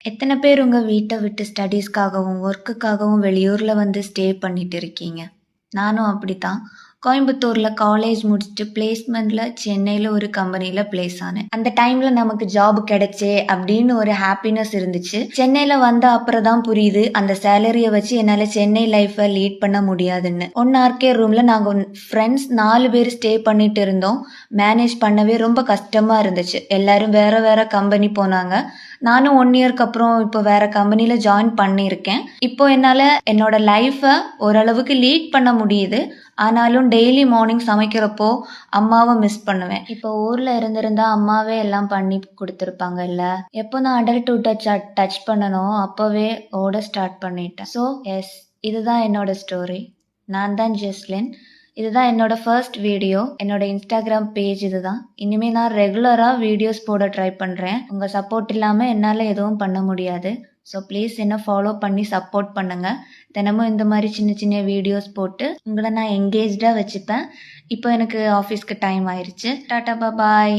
எத்தனை பேர் உங்க வீட்டை விட்டு ஸ்டடீஸ்க்காகவும் ஒர்க்குக்காகவும் வெளியூர்ல வந்து ஸ்டே பண்ணிட்டு இருக்கீங்க? நானும் அப்படித்தான். கோயம்புத்தூர்ல காலேஜ் முடிச்சுட்டு பிளேஸ்மெண்ட்ல சென்னையில ஒரு கம்பெனில பிளேஸ் ஆனேன். அந்த டைம்ல நமக்கு ஜாப் கிடைச்சே அப்படின்னு ஒரு ஹாப்பினஸ் இருந்துச்சு. சென்னையில வந்த அப்புறம் தான் புரியுது அந்த சேலரிய வச்சு என்னால சென்னை லைஃபை லீட் பண்ண முடியாதுன்னு. 1 RK ரூம்ல நாங்க ஃப்ரெண்ட்ஸ் 4 பேர் ஸ்டே பண்ணிட்டு இருந்தோம். மேனேஜ் பண்ணவே ரொம்ப கஷ்டமா இருந்துச்சு. எல்லாரும் வேற வேற கம்பெனி போனாங்க. நானும் 1 இயர்க்கு அப்புறம் இப்போ வேற கம்பெனில ஜாயின் பண்ணியிருக்கேன். இப்போ என்னால என்னோட லைஃபை ஓரளவுக்கு லீட் பண்ண முடியுது. ஆனாலும் டெய்லி மார்னிங் சமைக்கிறப்போ அம்மாவை மிஸ் பண்ணுவேன். இப்போ ஊர்ல இருந்திருந்தா அம்மாவே எல்லாம் பண்ணி கொடுத்துருப்பாங்கல்ல. எப்போ நான் அடல்ட்ஹுட் டச் பண்ணனோ அப்போவே ஓட ஸ்டார்ட் பண்ணிட்டேன். ஸோ எஸ், இதுதான் என்னோட ஸ்டோரி. நான் தான் ஜெஸ்லின். இதுதான் என்னோட ஃபர்ஸ்ட் வீடியோ. என்னோட இன்ஸ்டாகிராம் பேஜ் இதுதான். இனிமே நான் ரெகுலராக வீடியோஸ் போட ட்ரை பண்ணுறேன். உங்கள் சப்போர்ட் இல்லாமல் என்னால் எதுவும் பண்ண முடியாது. ஸோ ப்ளீஸ் என்ன ஃபாலோ பண்ணி சப்போர்ட் பண்ணுங்கள். தினமும் இந்த மாதிரி சின்ன சின்ன வீடியோஸ் போட்டு உங்களை நான் எங்கேஜ்டாக வச்சுப்பேன். இப்போ எனக்கு ஆஃபீஸ்க்கு டைம் ஆயிடுச்சு. டாட்டா பாய்.